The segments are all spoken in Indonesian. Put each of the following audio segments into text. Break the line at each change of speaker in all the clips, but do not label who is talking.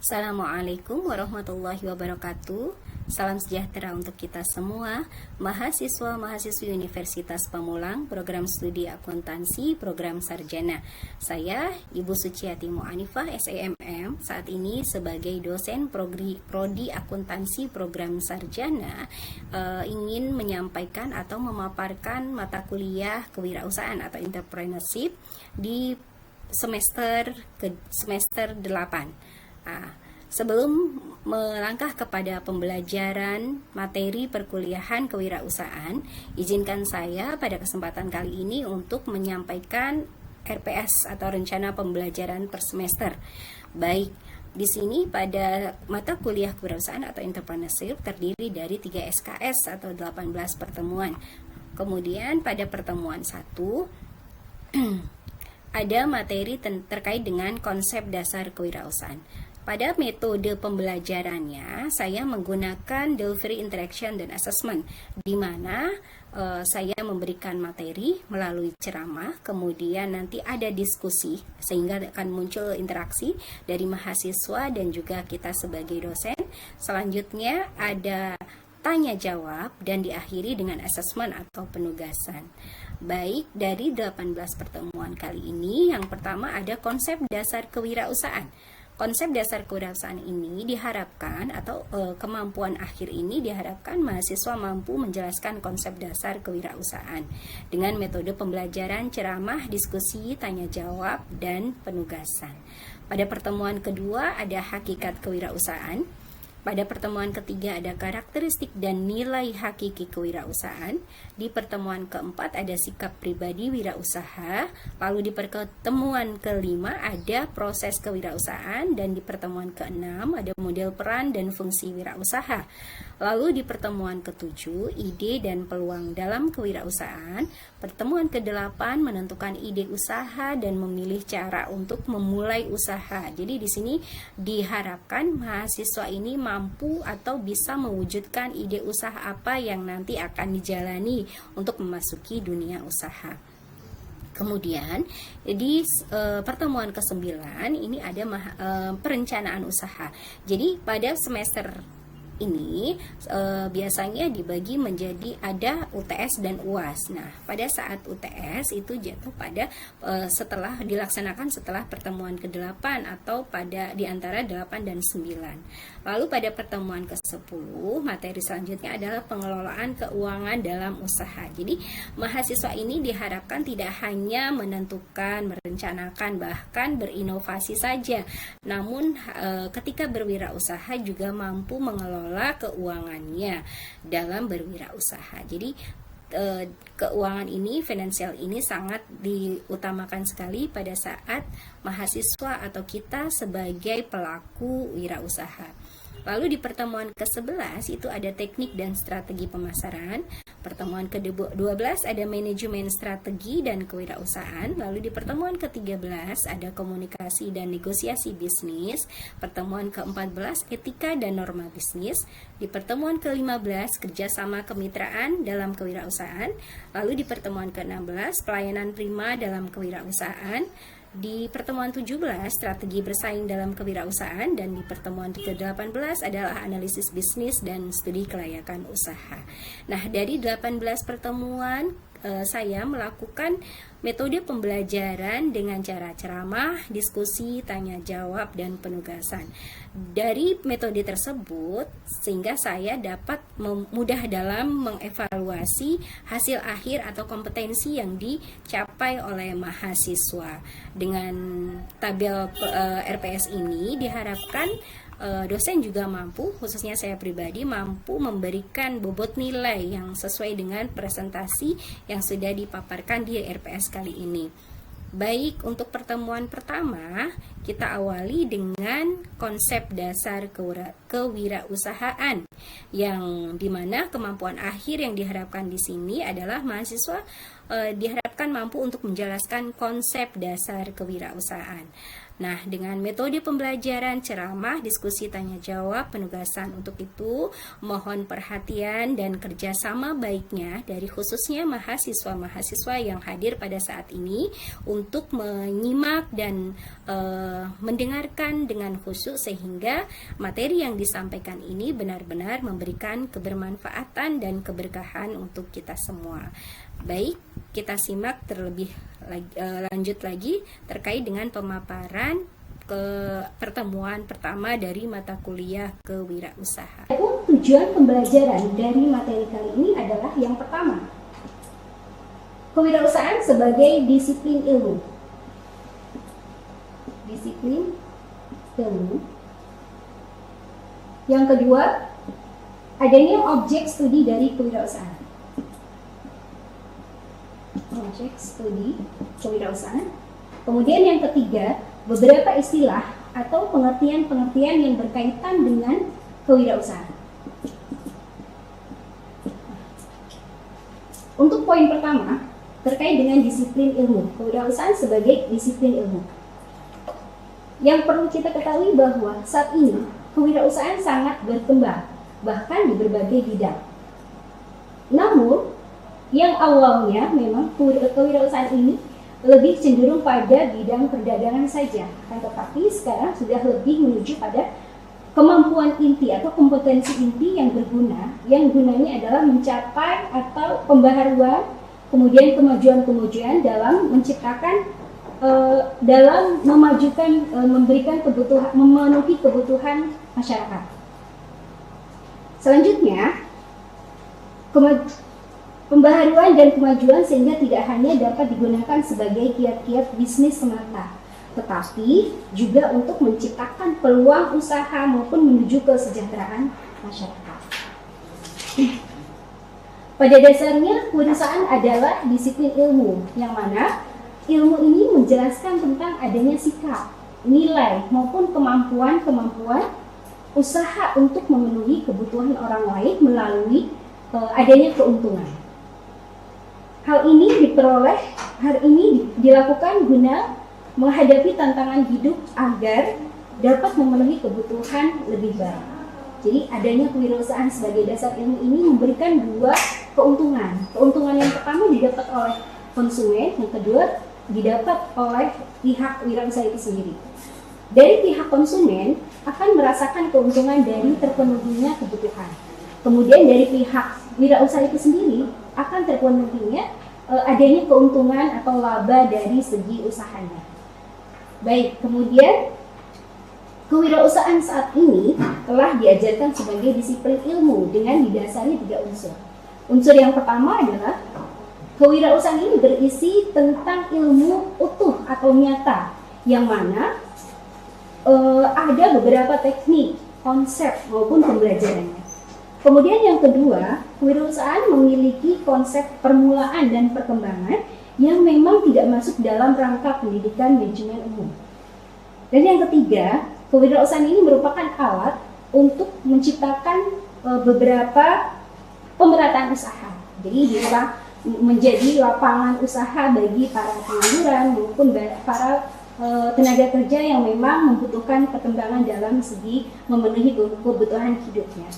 Assalamualaikum warahmatullahi wabarakatuh. Salam sejahtera untuk kita semua, mahasiswa-mahasiswi Universitas Pamulang, program studi akuntansi, program sarjana. Saya Ibu Suciati Mu'anifah, SEMM, saat ini sebagai dosen prodi akuntansi program sarjana, ingin menyampaikan atau memaparkan mata kuliah kewirausahaan atau entrepreneurship di semester 8. Sebelum melangkah kepada pembelajaran materi perkuliahan kewirausahaan, izinkan saya pada kesempatan kali ini untuk menyampaikan RPS atau rencana pembelajaran per semester. Baik, di sini pada mata kuliah kewirausahaan atau entrepreneurship terdiri dari 3 SKS atau 18 pertemuan. Kemudian pada pertemuan 1 ada materi terkait dengan konsep dasar kewirausahaan. Pada metode pembelajarannya, saya menggunakan delivery, interaction, dan assessment, di mana saya memberikan materi melalui ceramah, kemudian nanti ada diskusi, sehingga akan muncul interaksi dari mahasiswa dan juga kita sebagai dosen. Selanjutnya ada tanya jawab dan diakhiri dengan assessment atau penugasan. Baik, dari 18 pertemuan kali ini, yang pertama ada konsep dasar kewirausahaan. Konsep dasar kewirausahaan ini diharapkan atau kemampuan akhir ini diharapkan mahasiswa mampu menjelaskan konsep dasar kewirausahaan dengan metode pembelajaran ceramah, diskusi, tanya jawab, dan penugasan. Pada pertemuan kedua ada hakikat kewirausahaan. Pada pertemuan ketiga ada karakteristik dan nilai hakiki kewirausahaan. Di pertemuan keempat ada sikap pribadi wirausaha. Lalu di pertemuan kelima ada proses kewirausahaan. Dan di pertemuan keenam ada model peran dan fungsi wirausaha. Lalu di pertemuan ketujuh ide dan peluang dalam kewirausahaan. Pertemuan kedelapan menentukan ide usaha dan memilih cara untuk memulai usaha. Jadi di sini diharapkan mahasiswa ini mampu atau bisa mewujudkan ide usaha apa yang nanti akan dijalani untuk memasuki dunia usaha. Kemudian di pertemuan ke-9 ini ada perencanaan usaha. Jadi pada semester ini biasanya dibagi menjadi ada UTS dan UAS. Nah, pada saat UTS itu jatuh pada setelah dilaksanakan setelah pertemuan ke-8 atau pada di antara 8 dan 9. Lalu pada pertemuan ke-10 materi selanjutnya adalah pengelolaan keuangan dalam usaha. Jadi mahasiswa ini diharapkan tidak hanya menentukan, merencanakan, bahkan berinovasi saja, namun ketika berwirausaha juga mampu mengelola keuangannya dalam berwirausaha. Jadi keuangan ini, finansial ini sangat diutamakan sekali pada saat mahasiswa atau kita sebagai pelaku wirausaha. Lalu di pertemuan ke-11 itu ada teknik dan strategi pemasaran. Pertemuan ke-12 ada manajemen strategi dan kewirausahaan. Lalu di pertemuan ke-13 ada komunikasi dan negosiasi bisnis. Pertemuan ke-14 etika dan norma bisnis. Di pertemuan ke-15 kerjasama kemitraan dalam kewirausahaan. Lalu di pertemuan ke-16 pelayanan prima dalam kewirausahaan. Di pertemuan 17 strategi bersaing dalam kewirausahaan, dan di pertemuan ke-18 adalah analisis bisnis dan studi kelayakan usaha. Nah, dari 18 pertemuan saya melakukan metode pembelajaran dengan cara ceramah, diskusi, tanya jawab, dan penugasan. Dari metode tersebut, sehingga saya dapat mudah dalam mengevaluasi hasil akhir atau kompetensi yang dicapai oleh mahasiswa. Dengan tabel RPS ini diharapkan dosen juga mampu, khususnya saya pribadi, mampu memberikan bobot nilai yang sesuai dengan presentasi yang sudah dipaparkan di RPS kali ini. Baik, untuk pertemuan pertama, kita awali dengan konsep dasar kewirausahaan, yang dimana kemampuan akhir yang diharapkan di sini adalah mahasiswa diharapkan mampu untuk menjelaskan konsep dasar kewirausahaan. Nah, dengan metode pembelajaran ceramah, diskusi, tanya jawab, penugasan untuk itu, mohon perhatian dan kerjasama baiknya dari khususnya mahasiswa-mahasiswa yang hadir pada saat ini untuk menyimak dan mendengarkan dengan khusyuk sehingga materi yang disampaikan ini benar-benar memberikan kebermanfaatan dan keberkahan untuk kita semua. Baik, kita simak terlebih lanjut lagi terkait dengan pemaparan ke pertemuan pertama dari mata kuliah kewirausahaan. Tujuan pembelajaran dari materi kali ini adalah yang pertama, kewirausahaan sebagai disiplin ilmu. Disiplin ilmu. Yang kedua, adanya objek studi dari kewirausahaan. Objek studi kewirausahaan. Kemudian yang ketiga, beberapa istilah atau pengertian-pengertian yang berkaitan dengan kewirausahaan. Untuk poin pertama, terkait dengan disiplin ilmu, kewirausahaan sebagai disiplin ilmu. Yang perlu kita ketahui bahwa saat ini kewirausahaan sangat berkembang, bahkan di berbagai bidang. Namun, yang awalnya memang kewirausahaan ini lebih cenderung pada bidang perdagangan saja, tetapi sekarang sudah lebih menuju pada kemampuan inti atau kompetensi inti yang berguna, yang gunanya adalah mencapai atau pembaharuan, kemudian kemajuan-kemajuan dalam menciptakan, dalam memajukan, memberikan kebutuhan, memenuhi kebutuhan masyarakat. Selanjutnya, pembaharuan dan kemajuan sehingga tidak hanya dapat digunakan sebagai kiat-kiat bisnis semata, tetapi juga untuk menciptakan peluang usaha maupun menuju kesejahteraan masyarakat. Pada dasarnya, kewirausahaan adalah disiplin ilmu, yang mana ilmu ini menjelaskan tentang adanya sikap, nilai, maupun kemampuan-kemampuan usaha untuk memenuhi kebutuhan orang lain melalui adanya keuntungan. Hal ini dilakukan guna menghadapi tantangan hidup agar dapat memenuhi kebutuhan lebih baik. Jadi adanya kewirausahaan sebagai dasar ilmu ini memberikan dua keuntungan. Keuntungan yang pertama didapat oleh konsumen, yang kedua didapat oleh pihak wirausaha itu sendiri. Dari pihak konsumen akan merasakan keuntungan dari terpenuhinya kebutuhan. Kemudian dari pihak wirausaha itu sendiri akan terpenuhinya adanya keuntungan atau laba dari segi usahanya. Baik, kemudian kewirausahaan saat ini telah diajarkan sebagai disiplin ilmu dengan didasari 3 unsur. Unsur yang pertama adalah kewirausahaan ini berisi tentang ilmu utuh atau nyata, yang mana ada beberapa teknik, konsep maupun pembelajarannya. Kemudian yang kedua, kewirausahaan memiliki konsep permulaan dan perkembangan yang memang tidak masuk dalam rangka pendidikan manajemen umum. Dan yang ketiga, kewirausahaan ini merupakan alat untuk menciptakan beberapa pemerataan usaha. Jadi dia menjadi lapangan usaha bagi para pengangguran maupun para tenaga kerja yang memang membutuhkan perkembangan dalam segi memenuhi kebutuhan hidupnya.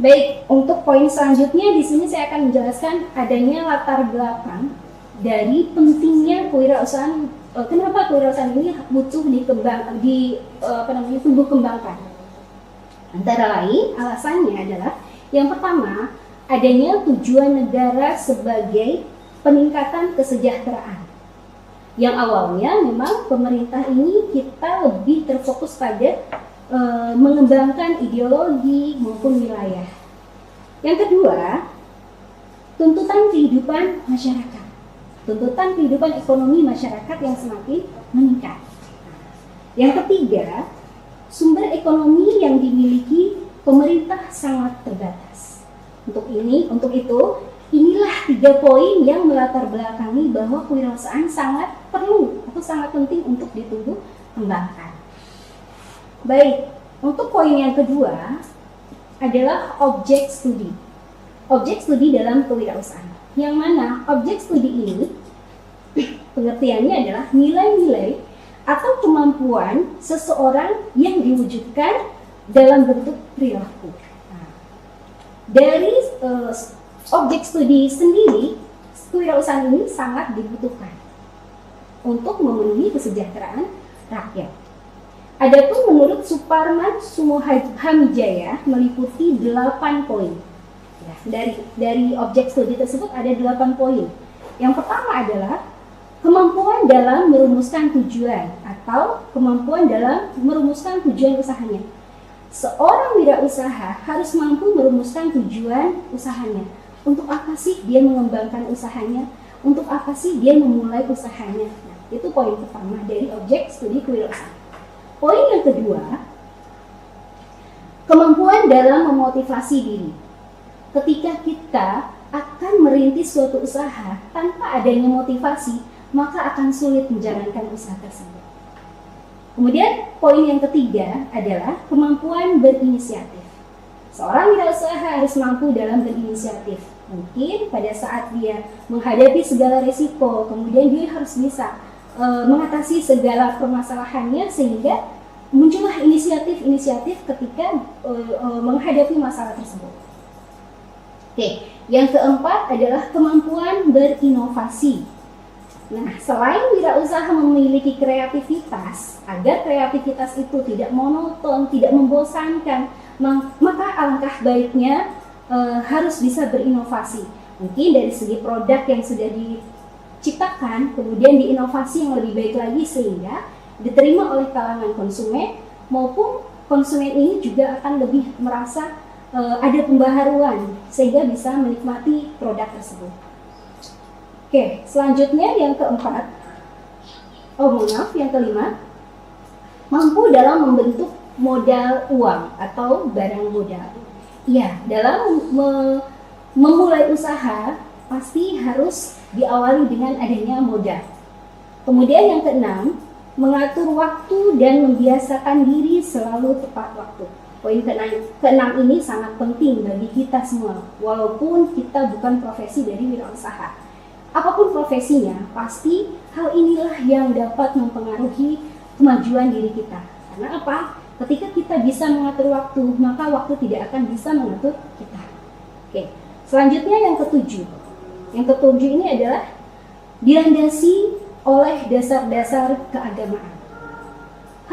Baik, untuk poin selanjutnya di sini saya akan menjelaskan adanya latar belakang dari pentingnya kewirausahaan. Kenapa kewirausahaan ini butuh tumbuh kembangkan? Antara lain alasannya adalah yang pertama, adanya tujuan negara sebagai peningkatan kesejahteraan. Yang awalnya memang pemerintah ini kita lebih terfokus pada mengembangkan ideologi maupun wilayah. Yang kedua, tuntutan kehidupan masyarakat. Tuntutan kehidupan ekonomi masyarakat yang semakin meningkat. Yang ketiga, sumber ekonomi yang dimiliki pemerintah sangat terbatas. Untuk itu, inilah 3 poin yang melatar belakangi bahwa kewirausahaan sangat perlu atau sangat penting untuk ditumbuh kembangkan. Baik, untuk poin yang kedua adalah objek studi. Objek studi dalam kewirausahaan. Yang mana objek studi ini pengertiannya adalah nilai-nilai atau kemampuan seseorang yang diwujudkan dalam bentuk perilaku. Nah, dari objek studi sendiri, kewirausahaan ini sangat dibutuhkan untuk memenuhi kesejahteraan rakyat. Adapun menurut Suparman Sumohamijaya meliputi 8 poin. Ya, dari objek studi tersebut ada 8 poin. Yang pertama adalah kemampuan dalam merumuskan tujuan atau kemampuan dalam merumuskan tujuan usahanya. Seorang wirausaha harus mampu merumuskan tujuan usahanya. Untuk apa sih dia mengembangkan usahanya? Untuk apa sih dia memulai usahanya? Nah, itu poin pertama dari objek studi kewirausahaan. Poin yang kedua, kemampuan dalam memotivasi diri. Ketika kita akan merintis suatu usaha tanpa adanya motivasi, maka akan sulit menjalankan usaha tersebut. Kemudian poin yang ketiga adalah kemampuan berinisiatif. Seorang wirausaha harus mampu dalam berinisiatif. Mungkin pada saat dia menghadapi segala risiko, kemudian dia harus bisa mengatasi segala permasalahannya sehingga muncullah inisiatif-inisiatif ketika menghadapi masalah tersebut. Oke, yang keempat adalah kemampuan berinovasi. Nah, selain wirausaha memiliki kreativitas, agar kreativitas itu tidak monoton, tidak membosankan, maka alangkah baiknya harus bisa berinovasi. Mungkin dari segi produk yang sudah diciptakan, kemudian diinovasi yang lebih baik lagi sehingga diterima oleh kalangan konsumen, maupun konsumen ini juga akan lebih merasa ada pembaharuan sehingga bisa menikmati produk tersebut. Oke, selanjutnya yang keempat, yang kelima, mampu dalam membentuk modal uang atau barang modal. Ya, dalam memulai usaha pasti harus diawali dengan adanya modal. Kemudian yang keenam, mengatur waktu dan membiasakan diri selalu tepat waktu. Poin keenam ini sangat penting bagi kita semua, walaupun kita bukan profesi dari wirausaha. Apapun profesinya, pasti hal inilah yang dapat mempengaruhi kemajuan diri kita. Karena apa? Ketika kita bisa mengatur waktu, maka waktu tidak akan bisa mengatur kita. Oke, selanjutnya yang ketujuh. Yang ketujuh ini adalah dilandasi oleh dasar-dasar keagamaan.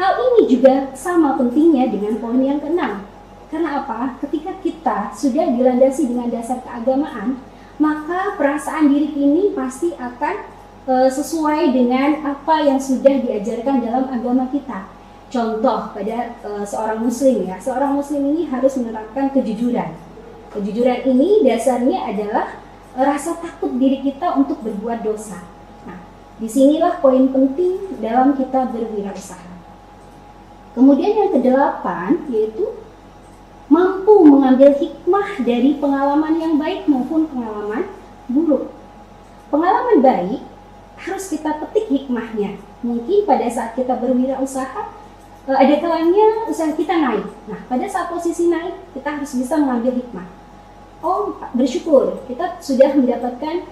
Hal ini juga sama pentingnya dengan poin yang keenam. Karena apa? Ketika kita sudah dilandasi dengan dasar keagamaan, maka perasaan diri ini pasti akan sesuai dengan apa yang sudah diajarkan dalam agama kita. Contoh pada seorang muslim ya, seorang muslim ini harus menerapkan kejujuran. Kejujuran ini dasarnya adalah rasa takut diri kita untuk berbuat dosa. Nah, disinilah poin penting dalam kita berwirausaha. Kemudian yang kedelapan yaitu mampu mengambil hikmah dari pengalaman yang baik maupun pengalaman buruk. Pengalaman baik harus kita petik hikmahnya. Mungkin pada saat kita berwirausaha ada kalanya usaha kita naik. Nah, pada saat posisi naik kita harus bisa mengambil hikmah. Oh, bersyukur kita sudah mendapatkan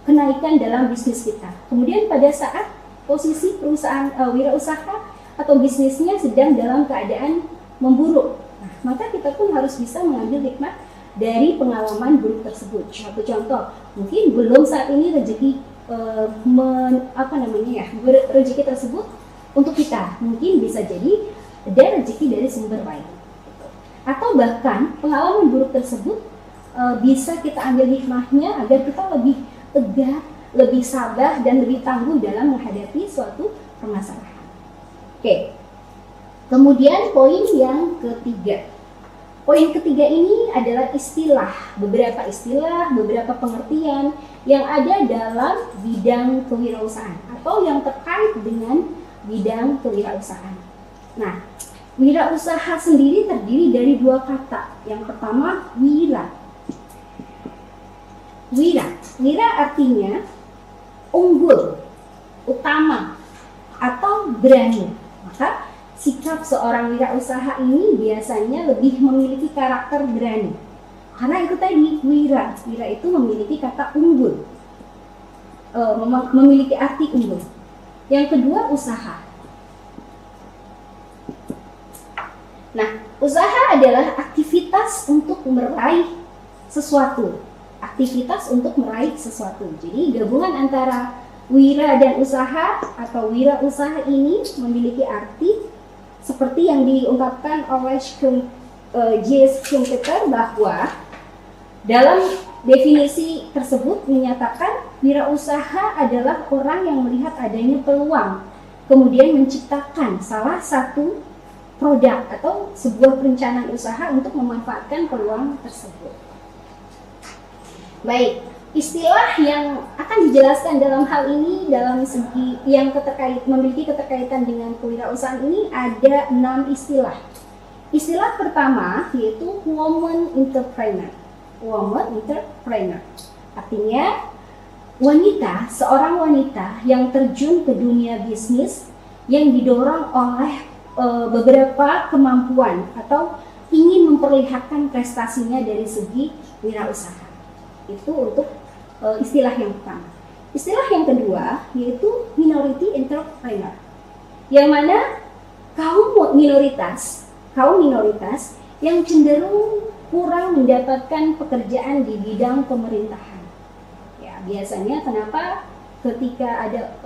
kenaikan dalam bisnis kita. Kemudian pada saat posisi perusahaan wirausaha atau bisnisnya sedang dalam keadaan memburuk, nah, maka kita pun harus bisa mengambil hikmah dari pengalaman buruk tersebut. Satu contoh, mungkin belum saat ini rezeki rezeki tersebut untuk kita, mungkin bisa jadi ada rezeki dari sumber lain. Atau bahkan pengalaman buruk tersebut bisa kita ambil hikmahnya agar kita lebih tegar, lebih sabar dan lebih tangguh dalam menghadapi suatu permasalahan. Oke, kemudian poin yang ketiga. Poin ketiga ini adalah beberapa istilah, beberapa pengertian yang ada dalam bidang kewirausahaan atau yang terkait dengan bidang kewirausahaan. Nah, wirausaha sendiri terdiri dari 2 kata. Yang pertama, wira. Wira. Wira artinya unggul, utama, atau berani. Maka sikap seorang wirausaha ini biasanya lebih memiliki karakter berani. Karena itu tadi, wira. Wira itu memiliki kata unggul, memiliki arti unggul. Yang kedua, usaha. Nah, usaha adalah aktivitas untuk meraih sesuatu. Aktivitas untuk meraih sesuatu. Jadi gabungan antara wira dan usaha atau wira usaha ini memiliki arti seperti yang diungkapkan oleh J. Schumpeter bahwa dalam definisi tersebut menyatakan wirausaha adalah orang yang melihat adanya peluang, kemudian menciptakan salah satu produk atau sebuah perencanaan usaha untuk memanfaatkan peluang tersebut. Baik, istilah yang akan dijelaskan dalam hal ini dalam segi yang memiliki keterkaitan dengan kewirausahaan ini ada 6 istilah. Istilah pertama yaitu woman entrepreneur. Woman entrepreneur artinya wanita, seorang wanita yang terjun ke dunia bisnis yang didorong oleh beberapa kemampuan atau ingin memperlihatkan prestasinya dari segi wirausaha. Itu untuk istilah yang pertama. Istilah yang kedua yaitu minority entrepreneur, yang mana kaum minoritas yang cenderung kurang mendapatkan pekerjaan di bidang pemerintahan. Ya, biasanya kenapa ketika ada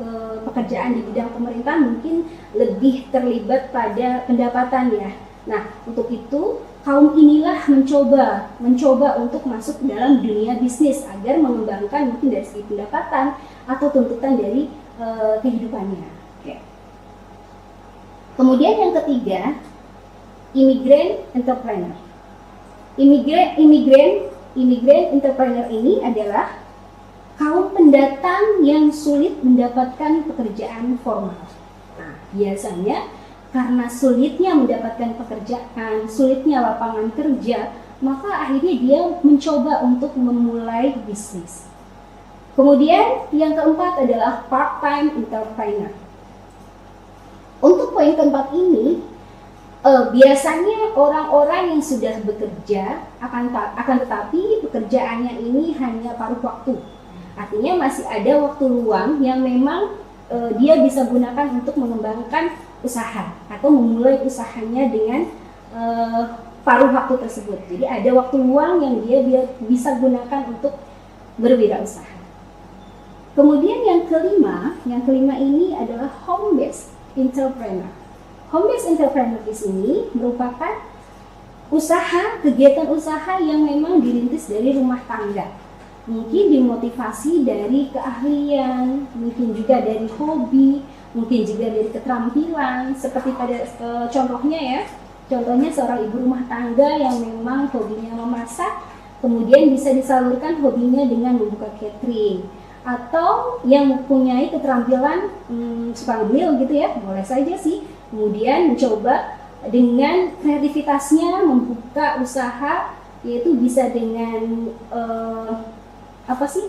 pekerjaan di bidang pemerintahan mungkin lebih terlibat pada pendapatan ya. Nah, untuk itu kaum inilah mencoba untuk masuk ke dalam dunia bisnis agar mengembangkan mungkin dari segi pendapatan atau tuntutan dari kehidupannya. Oke. Kemudian yang ketiga, immigrant entrepreneur. Immigrant entrepreneur ini adalah kaum pendatang yang sulit mendapatkan pekerjaan formal. Nah, biasanya karena sulitnya mendapatkan pekerjaan, sulitnya lapangan kerja, maka akhirnya dia mencoba untuk memulai bisnis. Kemudian yang keempat adalah part-time entrepreneur. Untuk poin keempat ini, biasanya orang-orang yang sudah bekerja akan tetapi pekerjaannya ini hanya paruh waktu. Artinya masih ada waktu luang yang memang dia bisa gunakan untuk mengembangkan usaha atau memulai usahanya dengan paruh waktu tersebut. Jadi ada waktu luang yang dia bisa gunakan untuk berwirausaha. Kemudian yang kelima ini adalah home-based entrepreneur. Home-based entrepreneur di sini merupakan kegiatan usaha yang memang dirintis dari rumah tangga. Mungkin dimotivasi dari keahlian, mungkin juga dari hobi, mungkin juga dari keterampilan, seperti pada contohnya ya. Contohnya seorang ibu rumah tangga yang memang hobinya memasak, kemudian bisa disalurkan hobinya dengan membuka catering. Atau yang mempunyai keterampilan suka ngemil gitu ya, boleh saja sih. Kemudian mencoba dengan kreativitasnya membuka usaha, yaitu bisa dengan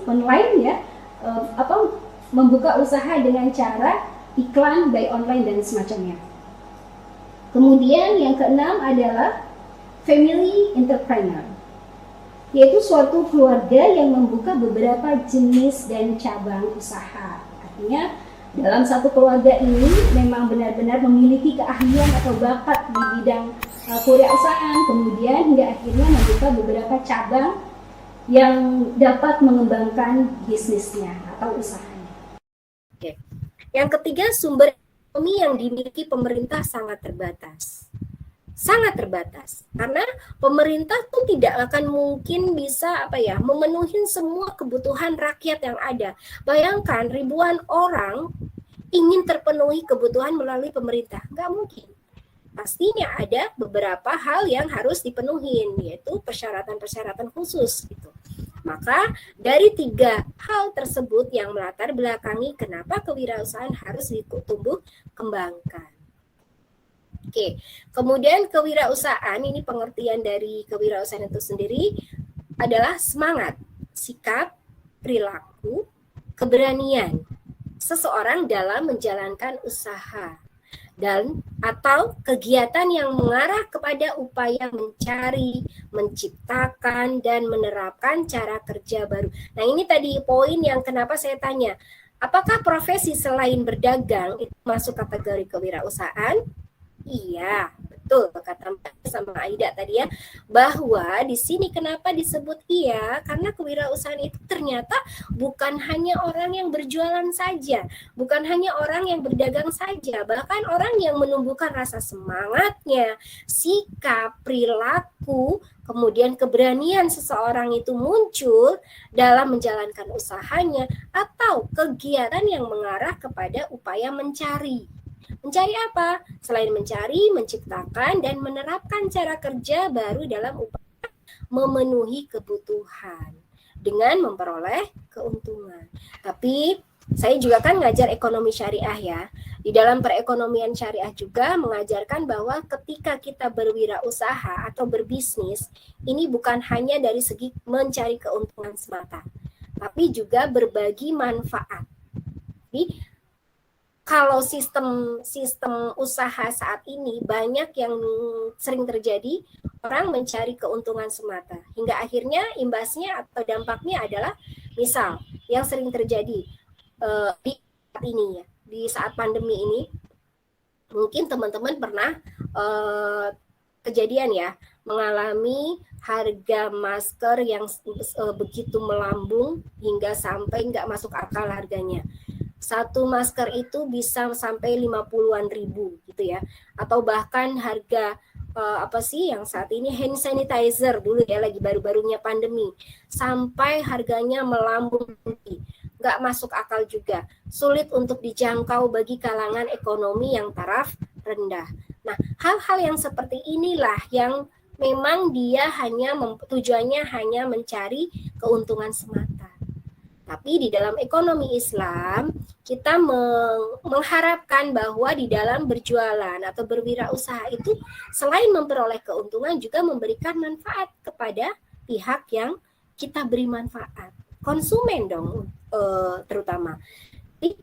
online ya, membuka usaha dengan cara iklan by online dan semacamnya. Kemudian yang keenam adalah family entrepreneur, yaitu suatu keluarga yang membuka beberapa jenis dan cabang usaha. Artinya dalam satu keluarga ini memang benar-benar memiliki keahlian atau bakat di bidang kewirausahaan, kemudian hingga akhirnya membuka beberapa cabang yang dapat mengembangkan bisnisnya atau usahanya. Oke. Yang ketiga, sumber ekonomi yang dimiliki pemerintah sangat terbatas. Sangat terbatas. Karena pemerintah tuh tidak akan mungkin bisa memenuhi semua kebutuhan rakyat yang ada. Bayangkan ribuan orang ingin terpenuhi kebutuhan melalui pemerintah. Nggak mungkin. Pastinya ada beberapa hal yang harus dipenuhi, yaitu persyaratan-persyaratan khusus gitu. Maka dari 3 hal tersebut yang melatar belakangi kenapa kewirausahaan harus ditumbuh kembangkan. Oke, kemudian kewirausahaan ini pengertian dari kewirausahaan itu sendiri adalah semangat, sikap, perilaku, keberanian seseorang dalam menjalankan usaha dan atau kegiatan yang mengarah kepada upaya mencari, menciptakan, dan menerapkan cara kerja baru. Nah, ini tadi poin yang kenapa saya tanya, apakah profesi selain berdagang itu masuk kategori kewirausahaan? Iya, betul kata Mbak sama Aida tadi ya, bahwa di sini kenapa disebut iya, karena kewirausahaan itu ternyata bukan hanya orang yang berjualan saja, bukan hanya orang yang berdagang saja, bahkan orang yang menumbuhkan rasa semangatnya, sikap, perilaku, kemudian keberanian seseorang itu muncul dalam menjalankan usahanya atau kegiatan yang mengarah kepada upaya mencari. Mencari apa? Selain mencari, menciptakan, dan menerapkan cara kerja baru dalam upaya memenuhi kebutuhan dengan memperoleh keuntungan. Tapi saya juga kan ngajar ekonomi syariah ya. Di dalam perekonomian syariah juga mengajarkan bahwa ketika kita berwirausaha atau berbisnis, ini bukan hanya dari segi mencari keuntungan semata, tapi juga berbagi manfaat. Jadi kalau sistem usaha saat ini banyak yang sering terjadi orang mencari keuntungan semata hingga akhirnya imbasnya atau dampaknya adalah misal yang sering terjadi di saat ini ya, di saat pandemi ini mungkin teman-teman pernah kejadian ya, mengalami harga masker yang begitu melambung hingga sampai nggak masuk akal harganya. Satu masker itu bisa sampai 50-an ribu gitu ya, atau bahkan harga apa sih yang saat ini hand sanitizer dulu ya, lagi baru-barunya pandemi, sampai harganya melambung tinggi, nggak masuk akal juga, sulit untuk dijangkau bagi kalangan ekonomi yang taraf rendah. Nah, hal-hal yang seperti inilah yang memang dia hanya tujuannya hanya mencari keuntungan semata. Tapi di dalam ekonomi Islam, kita mengharapkan bahwa di dalam berjualan atau berwirausaha itu selain memperoleh keuntungan juga memberikan manfaat kepada pihak yang kita beri manfaat. Konsumen dong terutama. Jadi,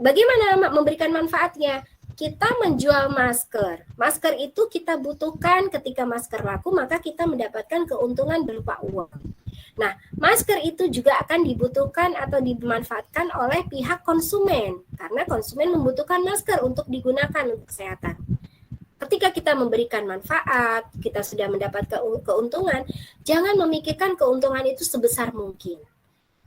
bagaimana memberikan manfaatnya? Kita menjual masker. Masker itu kita butuhkan ketika masker laku, maka kita mendapatkan keuntungan berupa uang. Nah, masker itu juga akan dibutuhkan atau dimanfaatkan oleh pihak konsumen karena konsumen membutuhkan masker untuk digunakan untuk kesehatan. Ketika kita memberikan manfaat, kita sudah mendapat keuntungan, jangan memikirkan keuntungan itu sebesar mungkin.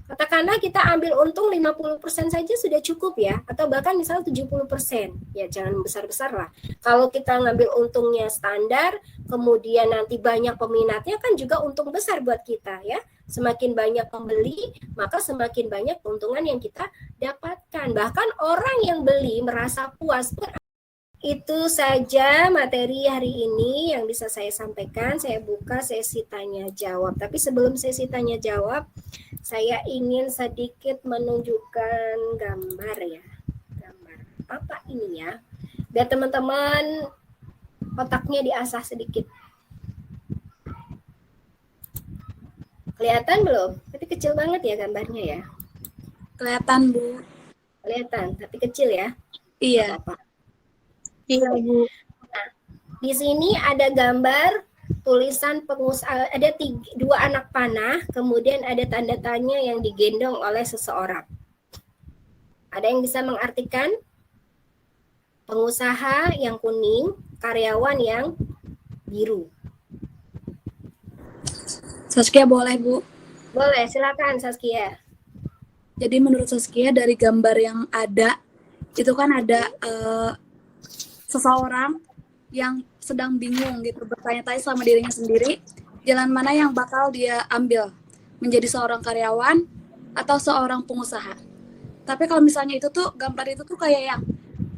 Katakanlah kita ambil untung 50% saja sudah cukup ya, atau bahkan misalnya 70%. Ya jangan besar-besar lah. Kalau kita ngambil untungnya standar, kemudian nanti banyak peminatnya kan juga untung besar buat kita ya. Semakin banyak pembeli, maka semakin banyak keuntungan yang kita dapatkan. Bahkan orang yang beli merasa puas. Itu saja materi hari ini yang bisa saya sampaikan. Saya buka sesi tanya jawab. Tapi sebelum sesi tanya jawab, saya ingin sedikit menunjukkan gambar ya. Gambar apa ini ya? Biar teman-teman otaknya diasah sedikit. Kelihatan belum? Tapi kecil banget ya gambarnya ya.
Kelihatan, Bu.
Kelihatan, tapi kecil ya.
Iya.
Apa-apa.
Iya, Bu.
Nah, di sini ada gambar tulisan pengusaha, ada dua anak panah, kemudian ada tanda tanya yang digendong oleh seseorang. Ada yang bisa mengartikan? Pengusaha yang kuning, karyawan yang biru.
Saskia boleh, Bu?
Boleh, silakan Saskia.
Jadi menurut Saskia dari gambar yang ada, itu kan ada seseorang yang sedang bingung gitu, bertanya-tanya sama dirinya sendiri, jalan mana yang bakal dia ambil, menjadi seorang karyawan atau seorang pengusaha. Tapi kalau misalnya itu tuh, gambar itu tuh kayak yang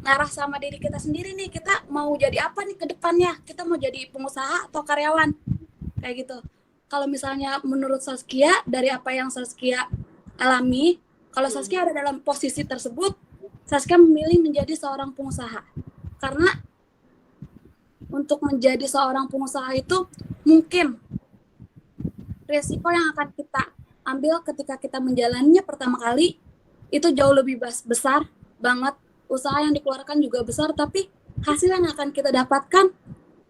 ngarah sama diri kita sendiri nih, kita mau jadi apa nih ke depannya, kita mau jadi pengusaha atau karyawan, kayak gitu. Kalau misalnya menurut Saskia, dari apa yang Saskia alami, kalau Saskia ada dalam posisi tersebut, Saskia memilih menjadi seorang pengusaha. Karena untuk menjadi seorang pengusaha itu mungkin resiko yang akan kita ambil ketika kita menjalaninya pertama kali, itu jauh lebih besar banget. Usaha yang dikeluarkan juga besar, tapi hasil yang akan kita dapatkan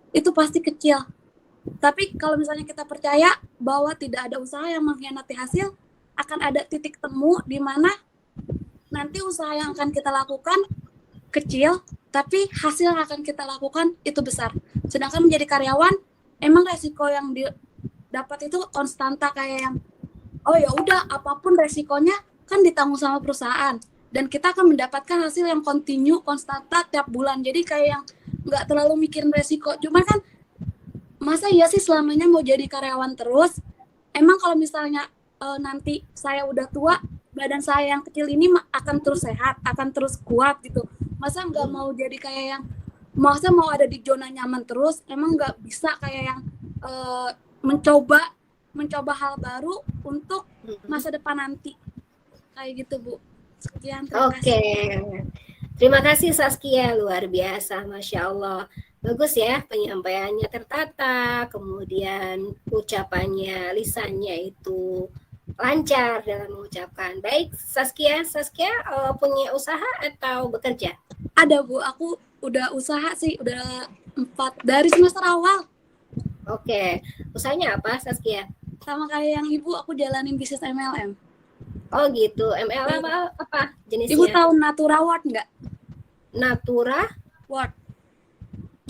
itu pasti kecil. Tapi kalau misalnya kita percaya bahwa tidak ada usaha yang mengkhianati hasil, akan ada titik temu di mana nanti usaha yang akan kita lakukan kecil, tapi hasil yang akan kita lakukan itu besar. Sedangkan menjadi karyawan, emang resiko yang didapat itu konstanta, kayak yang oh ya udah apapun resikonya kan ditanggung sama perusahaan, dan kita akan mendapatkan hasil yang kontinu konstanta tiap bulan. Jadi kayak yang nggak terlalu mikirin resiko. Cuma kan masa iya sih selamanya mau jadi karyawan terus? Emang kalau misalnya nanti saya udah tua, badan saya yang kecil ini akan terus sehat, akan terus kuat gitu. Masa nggak mau jadi kayak yang, masa mau ada di zona nyaman terus? Emang nggak bisa kayak yang mencoba hal baru untuk masa depan nanti. Kayak gitu, Bu. Sekian, terima kasih.
Terima kasih Saskia, luar biasa, Masya Allah. Bagus ya, penyampaiannya tertata, kemudian ucapannya, lisannya itu lancar dalam mengucapkan. Baik, Saskia punya usaha atau bekerja?
Ada, Bu, aku udah usaha sih, udah 4 dari semester awal.
Oke, usahanya apa Saskia?
Sama kayak yang Ibu, aku jalanin bisnis MLM.
Oh gitu, MLM apa jenisnya?
Ibu tahu Natura Word nggak?
Natura
Word.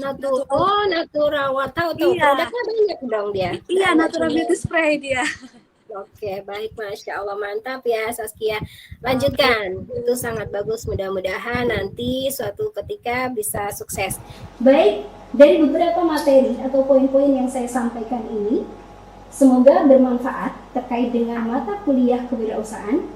Natura Word, tahu.
Iya.
Produknya banyak dong dia.
Iya, Natura Beauty Spray dia.
Oke, baik, Masya Allah, mantap ya Saskia. Lanjutkan, itu sangat bagus. Mudah-mudahan nanti suatu ketika bisa sukses. Baik, dari beberapa materi atau poin-poin yang saya sampaikan ini, semoga bermanfaat terkait dengan mata kuliah kewirausahaan.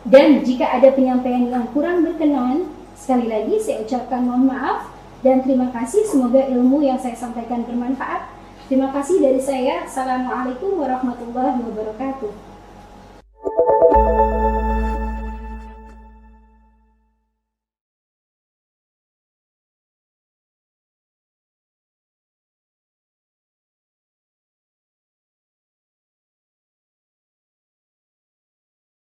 Dan jika ada penyampaian yang kurang berkenan, sekali lagi saya ucapkan mohon maaf dan terima kasih. Semoga ilmu yang saya sampaikan bermanfaat. Terima kasih dari saya. Assalamualaikum warahmatullahi wabarakatuh.